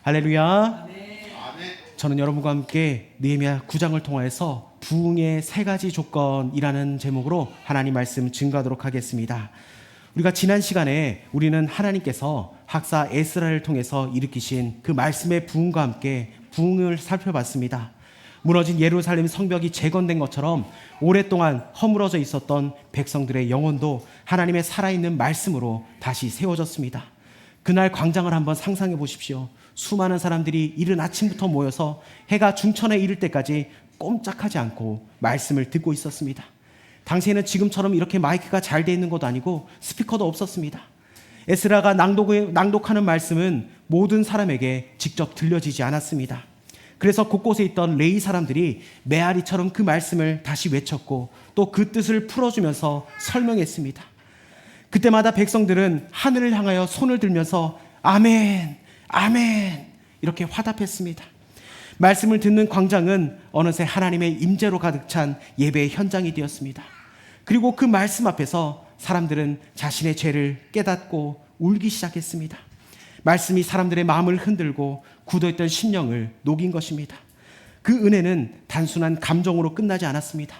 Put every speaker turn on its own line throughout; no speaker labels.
할렐루야. 저는 여러분과 함께 느헤미야 9장을 통해서 부흥의 세 가지 조건이라는 제목으로 하나님 말씀 증거하도록 하겠습니다. 우리가 지난 시간에 우리는 하나님께서 학사 에스라를 통해서 일으키신 그 말씀의 부흥과 함께 부흥을 살펴봤습니다. 무너진 예루살렘 성벽이 재건된 것처럼 오랫동안 허물어져 있었던 백성들의 영혼도 하나님의 살아있는 말씀으로 다시 세워졌습니다. 그날 광장을 한번 상상해 보십시오. 수많은 사람들이 이른 아침부터 모여서 해가 중천에 이를 때까지 꼼짝하지 않고 말씀을 듣고 있었습니다. 당시에는 지금처럼 이렇게 마이크가 잘 돼 있는 것도 아니고 스피커도 없었습니다. 에스라가 낭독하는 말씀은 모든 사람에게 직접 들려지지 않았습니다. 그래서 곳곳에 있던 레위 사람들이 메아리처럼 그 말씀을 다시 외쳤고 또 그 뜻을 풀어주면서 설명했습니다. 그때마다 백성들은 하늘을 향하여 손을 들면서 아멘, 아멘 이렇게 화답했습니다. 말씀을 듣는 광장은 어느새 하나님의 임재로 가득 찬 예배의 현장이 되었습니다. 그리고 그 말씀 앞에서 사람들은 자신의 죄를 깨닫고 울기 시작했습니다. 말씀이 사람들의 마음을 흔들고 굳어있던 심령을 녹인 것입니다. 그 은혜는 단순한 감정으로 끝나지 않았습니다.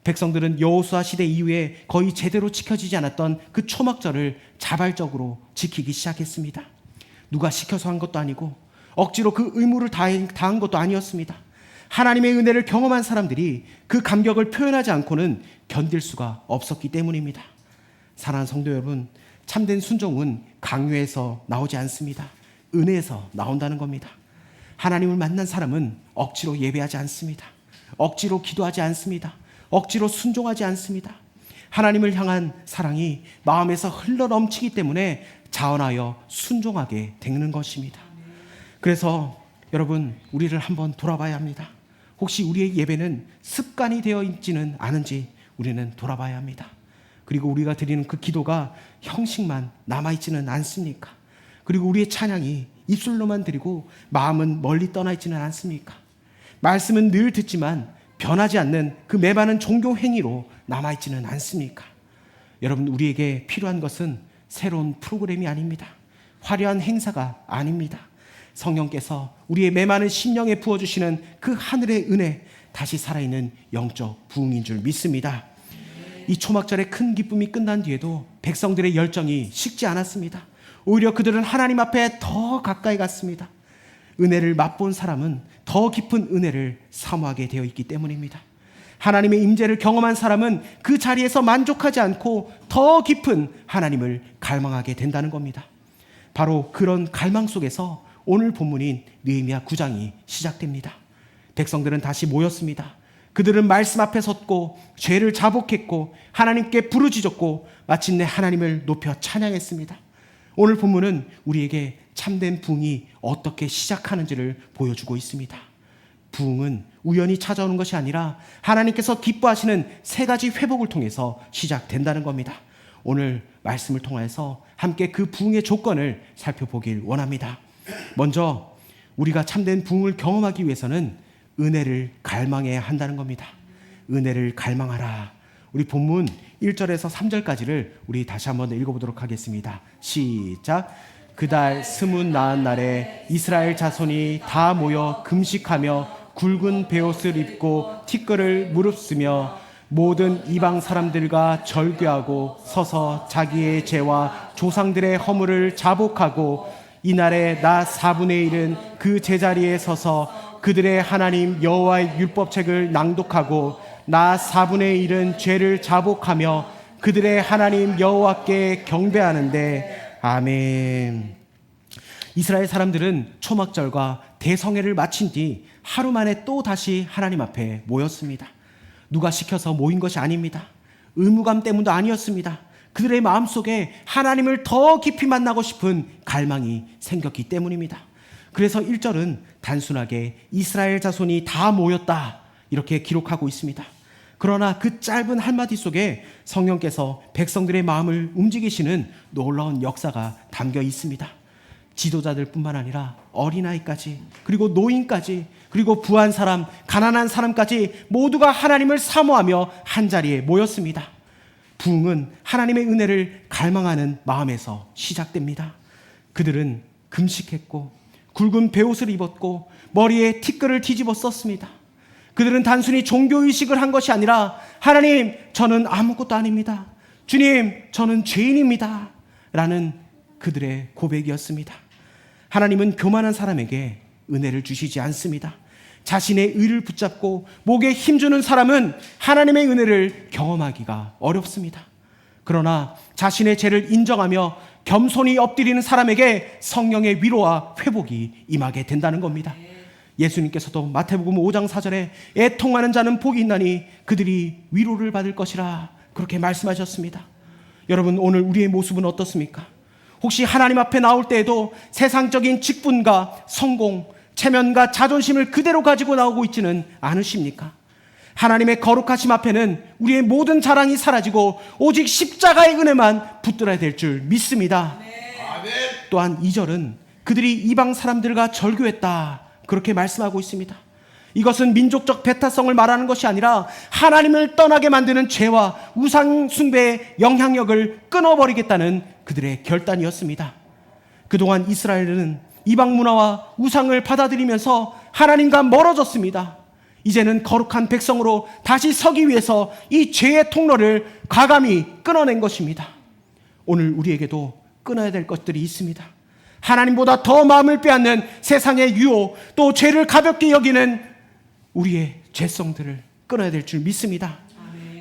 백성들은 여호수아 시대 이후에 거의 제대로 지켜지지 않았던 그 초막절을 자발적으로 지키기 시작했습니다. 누가 시켜서 한 것도 아니고 억지로 그 의무를 다한 것도 아니었습니다. 하나님의 은혜를 경험한 사람들이 그 감격을 표현하지 않고는 견딜 수가 없었기 때문입니다. 사랑하는 성도 여러분, 참된 순종은 강요에서 나오지 않습니다. 은혜에서 나온다는 겁니다. 하나님을 만난 사람은 억지로 예배하지 않습니다. 억지로 기도하지 않습니다. 억지로 순종하지 않습니다. 하나님을 향한 사랑이 마음에서 흘러넘치기 때문에 자원하여 순종하게 되는 것입니다. 그래서 여러분, 우리를 한번 돌아봐야 합니다. 혹시 우리의 예배는 습관이 되어 있지는 않은지 우리는 돌아봐야 합니다. 그리고 우리가 드리는 그 기도가 형식만 남아있지는 않습니까? 그리고 우리의 찬양이 입술로만 드리고 마음은 멀리 떠나 있지는 않습니까? 말씀은 늘 듣지만 변하지 않는 그 메마른 종교 행위로 남아있지는 않습니까? 여러분, 우리에게 필요한 것은 새로운 프로그램이 아닙니다. 화려한 행사가 아닙니다. 성령께서 우리의 메마른 심령에 부어주시는 그 하늘의 은혜, 다시 살아있는 영적 부흥인 줄 믿습니다. 이 초막절의 큰 기쁨이 끝난 뒤에도 백성들의 열정이 식지 않았습니다. 오히려 그들은 하나님 앞에 더 가까이 갔습니다. 은혜를 맛본 사람은 더 깊은 은혜를 사모하게 되어 있기 때문입니다. 하나님의 임재를 경험한 사람은 그 자리에서 만족하지 않고 더 깊은 하나님을 갈망하게 된다는 겁니다. 바로 그런 갈망 속에서 오늘 본문인 느헤미야 9장이 시작됩니다. 백성들은 다시 모였습니다. 그들은 말씀 앞에 섰고 죄를 자복했고 하나님께 부르짖었고 마침내 하나님을 높여 찬양했습니다. 오늘 본문은 우리에게 참된 부흥이 어떻게 시작하는지를 보여주고 있습니다. 부흥은 우연히 찾아오는 것이 아니라 하나님께서 기뻐하시는 세 가지 회복을 통해서 시작된다는 겁니다. 오늘 말씀을 통해서 함께 그 부흥의 조건을 살펴보길 원합니다. 먼저 우리가 참된 부흥을 경험하기 위해서는 은혜를 갈망해야 한다는 겁니다. 은혜를 갈망하라. 우리 본문 1절에서 3절까지를 우리 다시 한번 읽어보도록 하겠습니다. 시작. 그달 스문 나은 날에 이스라엘 자손이 다 모여 금식하며 굵은 베옷을 입고 티끌을 무릅쓰며 모든 이방 사람들과 절규하고 서서 자기의 죄와 조상들의 허물을 자복하고 이날에 나 4분의 1은 그 제자리에 서서 그들의 하나님 여호와의 율법책을 낭독하고 나 4분의 1은 죄를 자복하며 그들의 하나님 여호와께 경배하는데 아멘. 이스라엘 사람들은 초막절과 대성회를 마친 뒤 하루 만에 또 다시 하나님 앞에 모였습니다. 누가 시켜서 모인 것이 아닙니다. 의무감 때문도 아니었습니다. 그들의 마음속에 하나님을 더 깊이 만나고 싶은 갈망이 생겼기 때문입니다. 그래서 1절은 단순하게 이스라엘 자손이 다 모였다 이렇게 기록하고 있습니다. 그러나 그 짧은 한마디 속에 성령께서 백성들의 마음을 움직이시는 놀라운 역사가 담겨 있습니다. 지도자들 뿐만 아니라 어린아이까지, 그리고 노인까지, 그리고 부한 사람, 가난한 사람까지 모두가 하나님을 사모하며 한자리에 모였습니다. 부흥은 하나님의 은혜를 갈망하는 마음에서 시작됩니다. 그들은 금식했고 굵은 베옷을 입었고 머리에 티끌을 뒤집어 썼습니다. 그들은 단순히 종교의식을 한 것이 아니라 하나님, 저는 아무것도 아닙니다. 주님, 저는 죄인입니다. 라는 그들의 고백이었습니다. 하나님은 교만한 사람에게 은혜를 주시지 않습니다. 자신의 의를 붙잡고 목에 힘주는 사람은 하나님의 은혜를 경험하기가 어렵습니다. 그러나 자신의 죄를 인정하며 겸손히 엎드리는 사람에게 성령의 위로와 회복이 임하게 된다는 겁니다. 예수님께서도 마태복음 5장 4절에 애통하는 자는 복이 있나니 그들이 위로를 받을 것이라 그렇게 말씀하셨습니다. 여러분, 오늘 우리의 모습은 어떻습니까? 혹시 하나님 앞에 나올 때에도 세상적인 직분과 성공, 체면과 자존심을 그대로 가지고 나오고 있지는 않으십니까? 하나님의 거룩하심 앞에는 우리의 모든 자랑이 사라지고 오직 십자가의 은혜만 붙들어야 될 줄 믿습니다. 아멘. 또한 2절은 그들이 이방 사람들과 절교했다 그렇게 말씀하고 있습니다. 이것은 민족적 배타성을 말하는 것이 아니라 하나님을 떠나게 만드는 죄와 우상 숭배의 영향력을 끊어버리겠다는 그들의 결단이었습니다. 그동안 이스라엘은 이방 문화와 우상을 받아들이면서 하나님과 멀어졌습니다. 이제는 거룩한 백성으로 다시 서기 위해서 이 죄의 통로를 과감히 끊어낸 것입니다. 오늘 우리에게도 끊어야 될 것들이 있습니다. 하나님보다 더 마음을 빼앗는 세상의 유혹, 또 죄를 가볍게 여기는 우리의 죄성들을 끊어야 될 줄 믿습니다.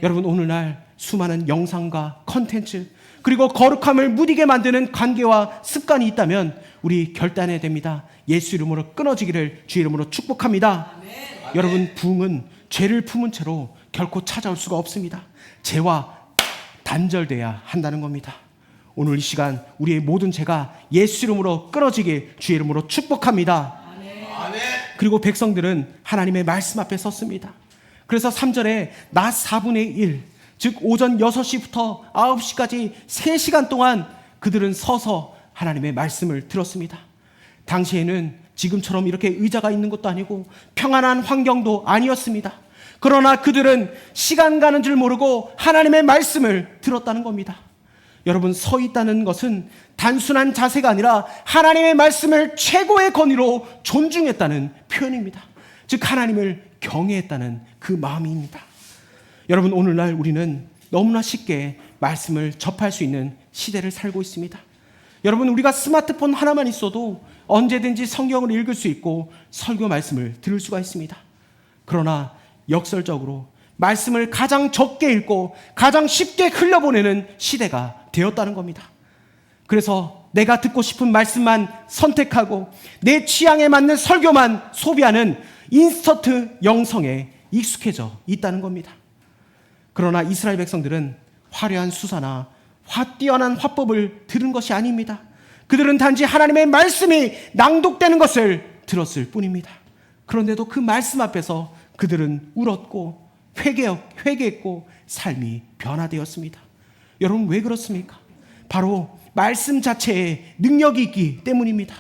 여러분, 오늘날 수많은 영상과 컨텐츠, 그리고 거룩함을 무디게 만드는 관계와 습관이 있다면 우리 결단해야 됩니다. 예수 이름으로 끊어지기를 주 이름으로 축복합니다. 아멘. 여러분, 부흥은 죄를 품은 채로 결코 찾아올 수가 없습니다. 죄와 단절돼야 한다는 겁니다. 오늘 이 시간 우리의 모든 죄가 예수 이름으로 끊어지길 주 이름으로 축복합니다. 아멘. 그리고 백성들은 하나님의 말씀 앞에 섰습니다. 그래서 3절에 낮 4분의 1, 즉 오전 6시부터 9시까지 3시간 동안 그들은 서서 하나님의 말씀을 들었습니다. 당시에는 지금처럼 이렇게 의자가 있는 것도 아니고 평안한 환경도 아니었습니다. 그러나 그들은 시간 가는 줄 모르고 하나님의 말씀을 들었다는 겁니다. 여러분, 서 있다는 것은 단순한 자세가 아니라 하나님의 말씀을 최고의 권위로 존중했다는 표현입니다. 즉 하나님을 경외했다는 그 마음입니다. 여러분, 오늘날 우리는 너무나 쉽게 말씀을 접할 수 있는 시대를 살고 있습니다. 여러분, 우리가 스마트폰 하나만 있어도 언제든지 성경을 읽을 수 있고 설교 말씀을 들을 수가 있습니다. 그러나 역설적으로 말씀을 가장 적게 읽고 가장 쉽게 흘려보내는 시대가 되었다는 겁니다. 그래서 내가 듣고 싶은 말씀만 선택하고 내 취향에 맞는 설교만 소비하는 인스턴트 영성에 익숙해져 있다는 겁니다. 그러나 이스라엘 백성들은 화려한 수사나 뛰어난 화법을 들은 것이 아닙니다. 그들은 단지 하나님의 말씀이 낭독되는 것을 들었을 뿐입니다. 그런데도 그 말씀 앞에서 그들은 울었고 회개했고 삶이 변화되었습니다. 여러분, 왜 그렇습니까? 바로 말씀 자체에 능력이 있기 때문입니다.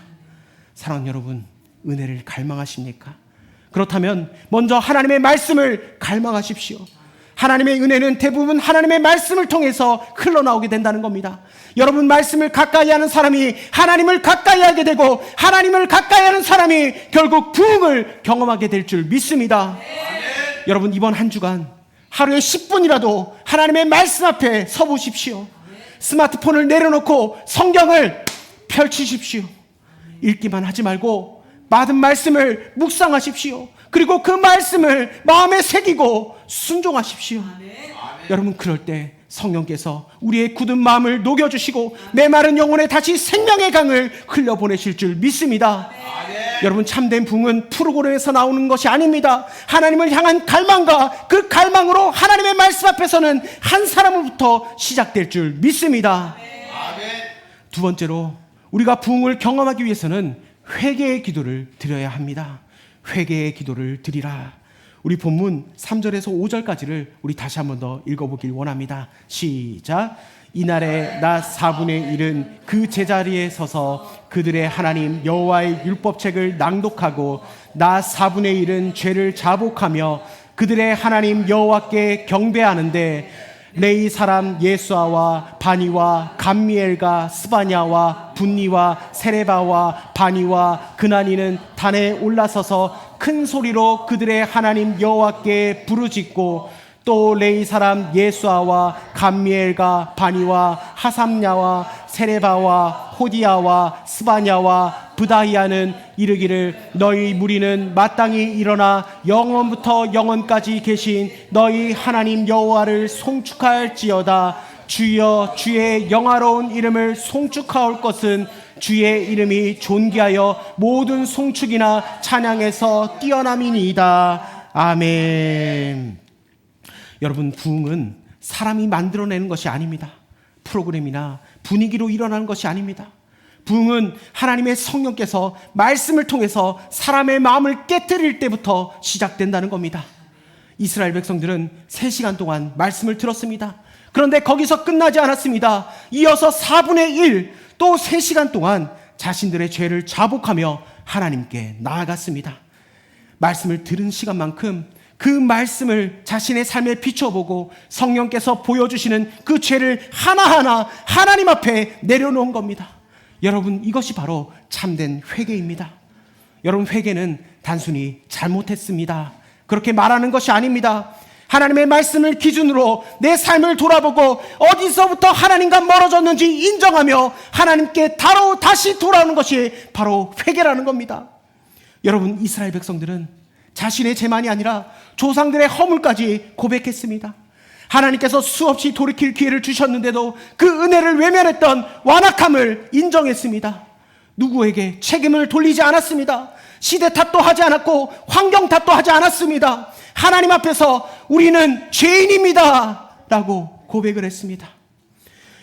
사랑하는 여러분, 은혜를 갈망하십니까? 그렇다면 먼저 하나님의 말씀을 갈망하십시오. 하나님의 은혜는 대부분 하나님의 말씀을 통해서 흘러나오게 된다는 겁니다. 여러분, 말씀을 가까이 하는 사람이 하나님을 가까이 하게 되고 하나님을 가까이 하는 사람이 결국 부흥을 경험하게 될 줄 믿습니다. 여러분, 이번 한 주간 하루에 10분이라도 하나님의 말씀 앞에 서보십시오. 스마트폰을 내려놓고 성경을 펼치십시오. 읽기만 하지 말고 받은 말씀을 묵상하십시오. 그리고 그 말씀을 마음에 새기고 순종하십시오. 아멘. 여러분, 그럴 때 성령께서 우리의 굳은 마음을 녹여주시고 메마른 영혼에 다시 생명의 강을 흘려보내실 줄 믿습니다. 아멘. 여러분, 참된 부흥은 프로그램에서 나오는 것이 아닙니다. 하나님을 향한 갈망과 그 갈망으로 하나님의 말씀 앞에서는 한 사람으로부터 시작될 줄 믿습니다. 아멘. 두 번째로 우리가 부흥을 경험하기 위해서는 회개의 기도를 드려야 합니다. 회개의 기도를 드리라. 우리 본문 3절에서 5절까지를 우리 다시 한 번 더 읽어보길 원합니다. 시작. 이날에 낮 4분의 1은 그 제자리에 서서 그들의 하나님 여호와의 율법책을 낭독하고 낮 4분의 1은 죄를 자복하며 그들의 하나님 여호와께 경배하는데 레이 사람 예수아와 바니와 감미엘과 스바냐와 분니와 세레바와 바니와 그나니는 단에 올라서서 큰 소리로 그들의 하나님 여호와께 부르짖고 또 레이 사람 예수아와 감미엘과 바니와 하삼냐와 세레바와 호디야와 스바냐와 브다히아는 이르기를 너희 무리는 마땅히 일어나 영원부터 영원까지 계신 너희 하나님 여호와를 송축할지어다. 주여 주의 영화로운 이름을 송축하올 것은 주의 이름이 존귀하여 모든 송축이나 찬양에서 뛰어남이니이다. 아멘. 여러분, 부흥은 사람이 만들어내는 것이 아닙니다. 프로그램이나 분위기로 일어나는 것이 아닙니다. 부흥은 하나님의 성령께서 말씀을 통해서 사람의 마음을 깨뜨릴 때부터 시작된다는 겁니다. 이스라엘 백성들은 3시간 동안 말씀을 들었습니다. 그런데 거기서 끝나지 않았습니다. 이어서 4분의 1, 또 3시간 동안 자신들의 죄를 자복하며 하나님께 나아갔습니다. 말씀을 들은 시간만큼 그 말씀을 자신의 삶에 비춰보고 성령께서 보여주시는 그 죄를 하나하나 하나님 앞에 내려놓은 겁니다. 여러분, 이것이 바로 참된 회개입니다. 여러분, 회개는 단순히 잘못했습니다 그렇게 말하는 것이 아닙니다. 하나님의 말씀을 기준으로 내 삶을 돌아보고 어디서부터 하나님과 멀어졌는지 인정하며 하나님께 다시 돌아오는 것이 바로 회개라는 겁니다. 여러분, 이스라엘 백성들은 자신의 죄만이 아니라 조상들의 허물까지 고백했습니다. 하나님께서 수없이 돌이킬 기회를 주셨는데도 그 은혜를 외면했던 완악함을 인정했습니다. 누구에게 책임을 돌리지 않았습니다. 시대 탓도 하지 않았고 환경 탓도 하지 않았습니다. 하나님 앞에서 우리는 죄인입니다 라고 고백을 했습니다.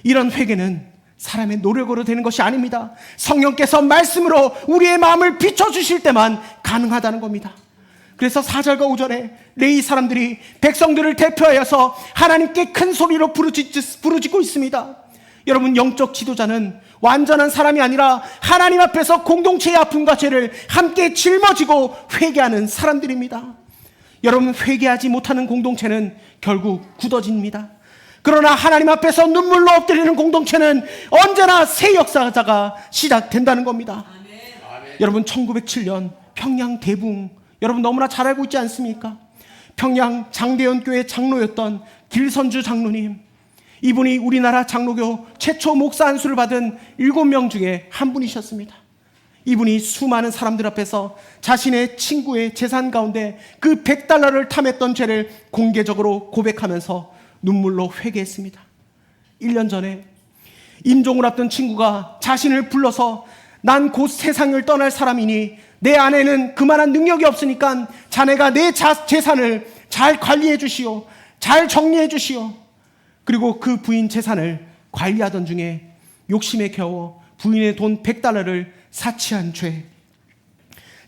이런 회개는 사람의 노력으로 되는 것이 아닙니다. 성령께서 말씀으로 우리의 마음을 비춰주실 때만 가능하다는 겁니다. 그래서 4절과 5절에 레위 사람들이 백성들을 대표하여서 하나님께 큰 소리로 부르짖고 있습니다. 여러분, 영적 지도자는 완전한 사람이 아니라 하나님 앞에서 공동체의 아픔과 죄를 함께 짊어지고 회개하는 사람들입니다. 여러분, 회개하지 못하는 공동체는 결국 굳어집니다. 그러나 하나님 앞에서 눈물로 엎드리는 공동체는 언제나 새 역사가 시작된다는 겁니다. 아멘. 여러분, 1907년 평양 대붕, 여러분 너무나 잘 알고 있지 않습니까? 평양 장대현 교회 장로였던 길선주 장로님, 이분이 우리나라 장로교 최초 목사 안수를 받은 7명 중에 한 분이셨습니다. 이분이 수많은 사람들 앞에서 자신의 친구의 재산 가운데 그 $100를 탐했던 죄를 공개적으로 고백하면서 눈물로 회개했습니다. 1년 전에 임종을 앞둔 친구가 자신을 불러서 난 곧 세상을 떠날 사람이니 내 아내는 그만한 능력이 없으니까 자네가 내 재산을 잘 관리해 주시오, 잘 정리해 주시오. 그리고 그 부인 재산을 관리하던 중에 욕심에 겨워 부인의 돈 $100를 사치한 죄,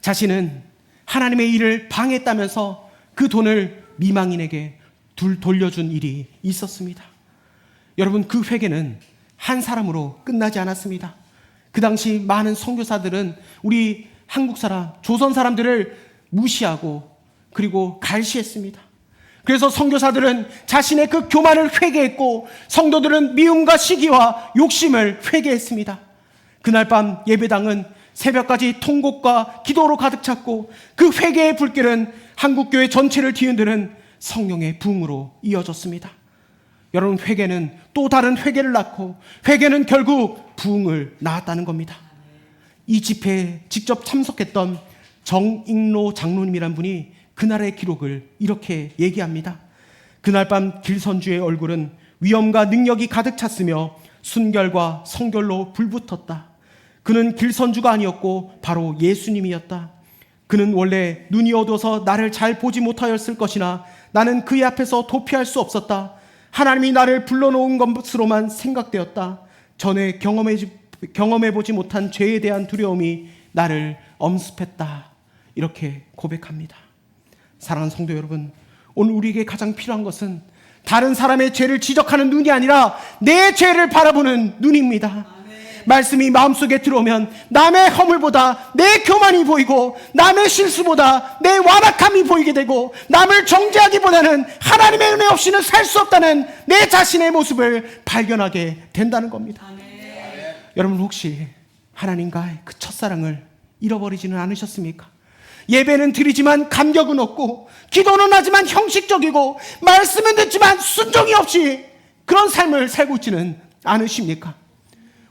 자신은 하나님의 일을 방해했다면서 그 돈을 미망인에게 돌려준 일이 있었습니다. 여러분, 그 회개는 한 사람으로 끝나지 않았습니다. 그 당시 많은 선교사들은 우리 한국 사람, 조선 사람들을 무시하고 그리고 갈시했습니다. 그래서 선교사들은 자신의 그 교만을 회개했고 성도들은 미움과 시기와 욕심을 회개했습니다. 그날 밤 예배당은 새벽까지 통곡과 기도로 가득 찼고 그 회개의 불길은 한국교회 전체를 뒤흔드는 성령의 부흥으로 이어졌습니다. 여러분, 회개는 또 다른 회개를 낳고 회개는 결국 부흥을 낳았다는 겁니다. 이 집회에 직접 참석했던 정익로 장로님이란 분이 그날의 기록을 이렇게 얘기합니다. 그날 밤 길선주의 얼굴은 위엄과 능력이 가득 찼으며 순결과 성결로 불붙었다. 그는 길선주가 아니었고 바로 예수님이었다. 그는 원래 눈이 어두워서 나를 잘 보지 못하였을 것이나 나는 그의 앞에서 도피할 수 없었다. 하나님이 나를 불러놓은 것으로만 생각되었다. 전에 경험해보지 못한 죄에 대한 두려움이 나를 엄습했다. 이렇게 고백합니다. 사랑하는 성도 여러분, 오늘 우리에게 가장 필요한 것은 다른 사람의 죄를 지적하는 눈이 아니라 내 죄를 바라보는 눈입니다. 말씀이 마음속에 들어오면 남의 허물보다 내 교만이 보이고 남의 실수보다 내 완악함이 보이게 되고 남을 정죄하기보다는 하나님의 은혜 없이는 살 수 없다는 내 자신의 모습을 발견하게 된다는 겁니다. 여러분 혹시 하나님과의 그 첫사랑을 잃어버리지는 않으셨습니까? 예배는 드리지만 감격은 없고 기도는 하지만 형식적이고 말씀은 듣지만 순종이 없이 그런 삶을 살고 있지는 않으십니까?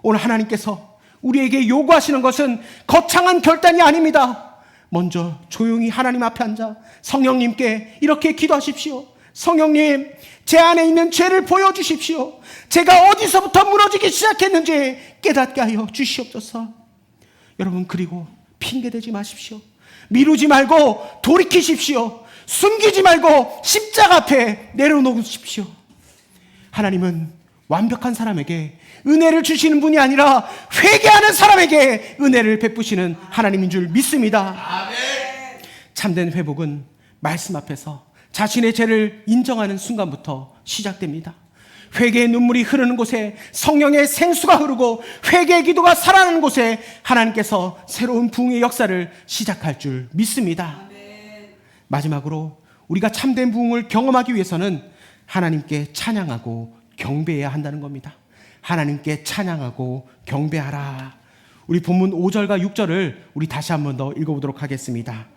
오늘 하나님께서 우리에게 요구하시는 것은 거창한 결단이 아닙니다. 먼저 조용히 하나님 앞에 앉아 성령님께 이렇게 기도하십시오. 성령님, 제 안에 있는 죄를 보여주십시오. 제가 어디서부터 무너지기 시작했는지 깨닫게 하여 주시옵소서. 여러분, 그리고 핑계대지 마십시오. 미루지 말고 돌이키십시오. 숨기지 말고 십자가 앞에 내려놓으십시오. 하나님은 완벽한 사람에게 은혜를 주시는 분이 아니라 회개하는 사람에게 은혜를 베푸시는 하나님인 줄 믿습니다. 참된 회복은 말씀 앞에서 자신의 죄를 인정하는 순간부터 시작됩니다. 회개의 눈물이 흐르는 곳에 성령의 생수가 흐르고 회개의 기도가 살아나는 곳에 하나님께서 새로운 부흥의 역사를 시작할 줄 믿습니다. 마지막으로 우리가 참된 부흥을 경험하기 위해서는 하나님께 찬양하고 경배해야 한다는 겁니다. 하나님께 찬양하고 경배하라. 우리 본문 5절과 6절을 우리 다시 한 번 더 읽어보도록 하겠습니다.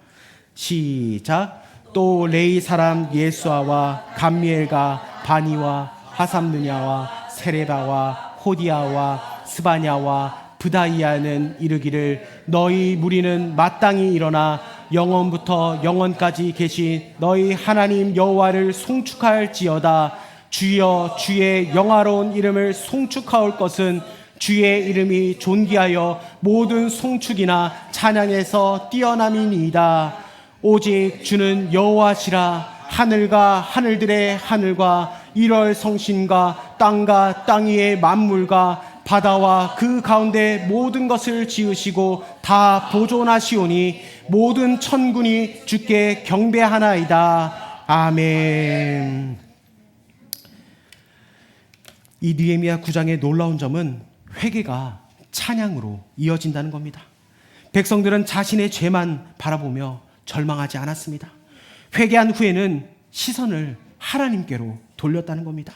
시작. 또 레이 사람 예수아와 감미엘과 바니와 하삼느냐와 세레바와 호디아와 스바냐와 브다이아는 이르기를 너희 무리는 마땅히 일어나 영원부터 영원까지 계신 너희 하나님 여호와를 송축할지어다. 주여 주의 영화로운 이름을 송축하올 것은 주의 이름이 존귀하여 모든 송축이나 찬양에서 뛰어남이니이다. 오직 주는 여호와시라. 하늘과 하늘들의 하늘과 일월 성신과 땅과 땅 위의 만물과 바다와 그 가운데 모든 것을 지으시고 다 보존하시오니 모든 천군이 주께 경배하나이다. 아멘. 이 느헤미야 9장의 놀라운 점은 회개가 찬양으로 이어진다는 겁니다. 백성들은 자신의 죄만 바라보며 절망하지 않았습니다. 회개한 후에는 시선을 하나님께로 돌렸다는 겁니다.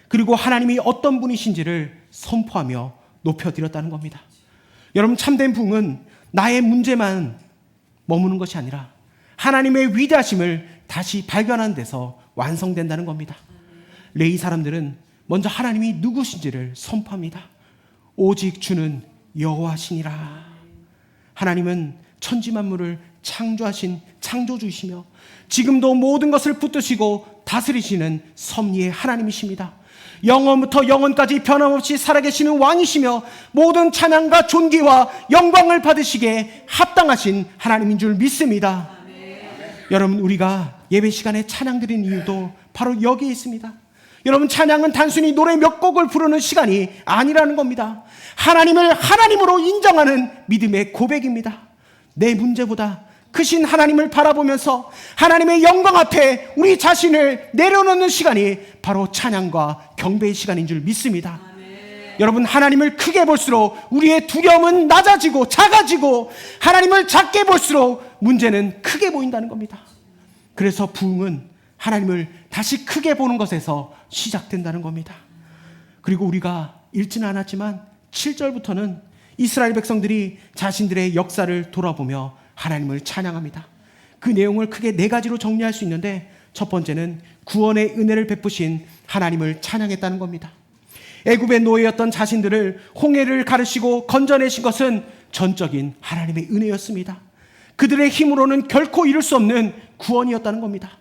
그리고 하나님이 어떤 분이신지를 선포하며 높여드렸다는 겁니다. 여러분, 참된 부흥은 나의 문제만 머무는 것이 아니라 하나님의 위대하심을 다시 발견하는 데서 완성된다는 겁니다. 레위 사람들은 먼저 하나님이 누구신지를 선포합니다. 오직 주는 여호와시니라. 하나님은 천지만물을 창조하신 창조주이시며 지금도 모든 것을 붙드시고 다스리시는 섭리의 하나님이십니다. 영원부터 영원까지 변함없이 살아계시는 왕이시며 모든 찬양과 존귀와 영광을 받으시기에 합당하신 하나님인 줄 믿습니다. 여러분, 우리가 예배 시간에 찬양 드리는 이유도 바로 여기에 있습니다. 여러분, 찬양은 단순히 노래 몇 곡을 부르는 시간이 아니라는 겁니다. 하나님을 하나님으로 인정하는 믿음의 고백입니다. 내 문제보다 크신 하나님을 바라보면서 하나님의 영광 앞에 우리 자신을 내려놓는 시간이 바로 찬양과 경배의 시간인 줄 믿습니다. 여러분, 하나님을 크게 볼수록 우리의 두려움은 낮아지고 작아지고 하나님을 작게 볼수록 문제는 크게 보인다는 겁니다. 그래서 부흥은 하나님을 다시 크게 보는 것에서 시작된다는 겁니다. 그리고 우리가 읽지는 않았지만 7절부터는 이스라엘 백성들이 자신들의 역사를 돌아보며 하나님을 찬양합니다. 그 내용을 크게 4가지로 정리할 수 있는데 첫 번째는 구원의 은혜를 베푸신 하나님을 찬양했다는 겁니다. 애굽의 노예였던 자신들을 홍해를 가르시고 건져내신 것은 전적인 하나님의 은혜였습니다. 그들의 힘으로는 결코 이룰 수 없는 구원이었다는 겁니다.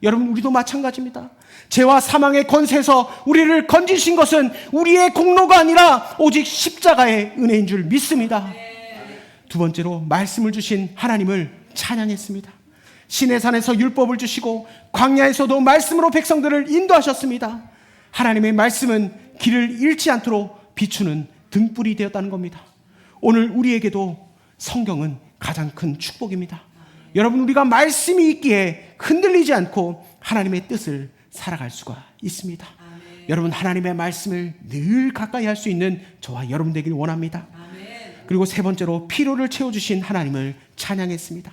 여러분, 우리도 마찬가지입니다. 죄와 사망의 권세에서 우리를 건지신 것은 우리의 공로가 아니라 오직 십자가의 은혜인 줄 믿습니다. 두 번째로 말씀을 주신 하나님을 찬양했습니다. 시내산에서 율법을 주시고 광야에서도 말씀으로 백성들을 인도하셨습니다. 하나님의 말씀은 길을 잃지 않도록 비추는 등불이 되었다는 겁니다. 오늘 우리에게도 성경은 가장 큰 축복입니다. 여러분, 우리가 말씀이 있기에 흔들리지 않고 하나님의 뜻을 살아갈 수가 있습니다. 여러분 하나님의 말씀을 늘 가까이 할 수 있는 저와 여러분 되길 원합니다. 그리고 세 번째로 피로를 채워주신 하나님을 찬양했습니다.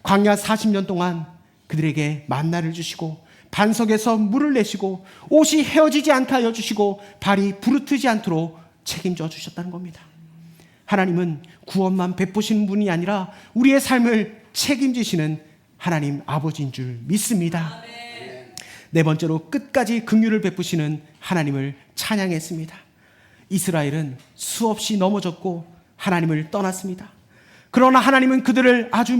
광야 40년 동안 그들에게 만나를 주시고 반석에서 물을 내시고 옷이 헤어지지 않게 하여 주시고 발이 부르트지 않도록 책임져 주셨다는 겁니다. 하나님은 구원만 베푸시는 분이 아니라 우리의 삶을 책임지시는 하나님 아버지인 줄 믿습니다. 네 번째로 끝까지 긍휼을 베푸시는 하나님을 찬양했습니다. 이스라엘은 수없이 넘어졌고 하나님을 떠났습니다. 그러나 하나님은 그들을 아주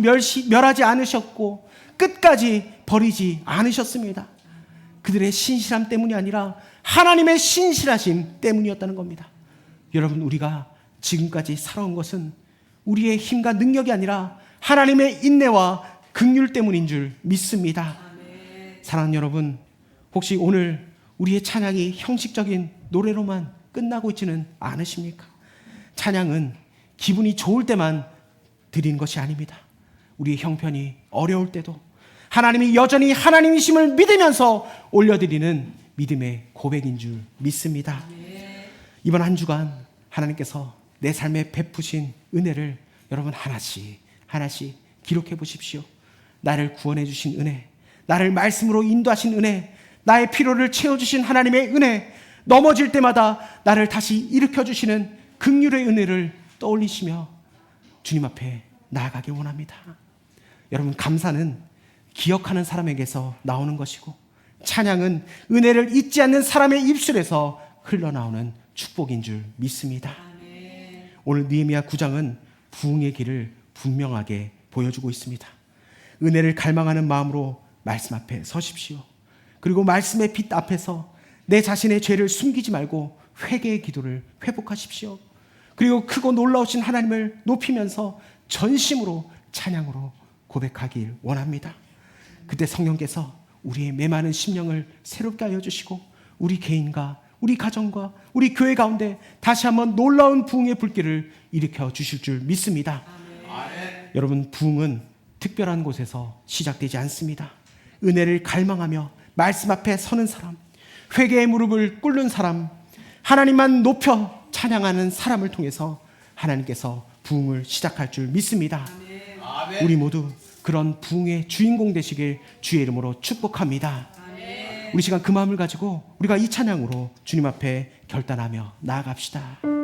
멸하지 않으셨고 끝까지 버리지 않으셨습니다. 그들의 신실함 때문이 아니라 하나님의 신실하심 때문이었다는 겁니다. 여러분, 우리가 지금까지 살아온 것은 우리의 힘과 능력이 아니라 하나님의 인내와 긍휼 때문인 줄 믿습니다. 사랑하는 여러분, 혹시 오늘 우리의 찬양이 형식적인 노래로만 끝나고 있지는 않으십니까? 찬양은 기분이 좋을 때만 드리는 것이 아닙니다. 우리의 형편이 어려울 때도 하나님이 여전히 하나님이심을 믿으면서 올려드리는 믿음의 고백인 줄 믿습니다. 이번 한 주간 하나님께서 내 삶에 베푸신 은혜를 여러분 하나씩 하나씩 기록해 보십시오. 나를 구원해 주신 은혜, 나를 말씀으로 인도하신 은혜, 나의 피로를 채워주신 하나님의 은혜, 넘어질 때마다 나를 다시 일으켜 주시는 긍휼의 은혜를 떠올리시며 주님 앞에 나아가길 원합니다. 여러분, 감사는 기억하는 사람에게서 나오는 것이고 찬양은 은혜를 잊지 않는 사람의 입술에서 흘러나오는 축복인 줄 믿습니다. 오늘 느헤미야 9장은 부흥의 길을 분명하게 보여주고 있습니다. 은혜를 갈망하는 마음으로 말씀 앞에 서십시오. 그리고 말씀의 빛 앞에서 내 자신의 죄를 숨기지 말고 회개의 기도를 회복하십시오. 그리고 크고 놀라우신 하나님을 높이면서 전심으로 찬양으로 고백하길 원합니다. 그때 성령께서 우리의 메마른 심령을 새롭게 하여 주시고 우리 개인과 우리 가정과 우리 교회 가운데 다시 한번 놀라운 부흥의 불길을 일으켜 주실 줄 믿습니다. 아멘. 여러분, 부흥은 특별한 곳에서 시작되지 않습니다. 은혜를 갈망하며 말씀 앞에 서는 사람, 회개의 무릎을 꿇는 사람, 하나님만 높여 찬양하는 사람을 통해서 하나님께서 부흥을 시작할 줄 믿습니다. 아멘. 우리 모두 그런 부흥의 주인공 되시길 주의 이름으로 축복합니다. 아멘. 우리 시간 그 마음을 가지고 우리가 이 찬양으로 주님 앞에 결단하며 나아갑시다.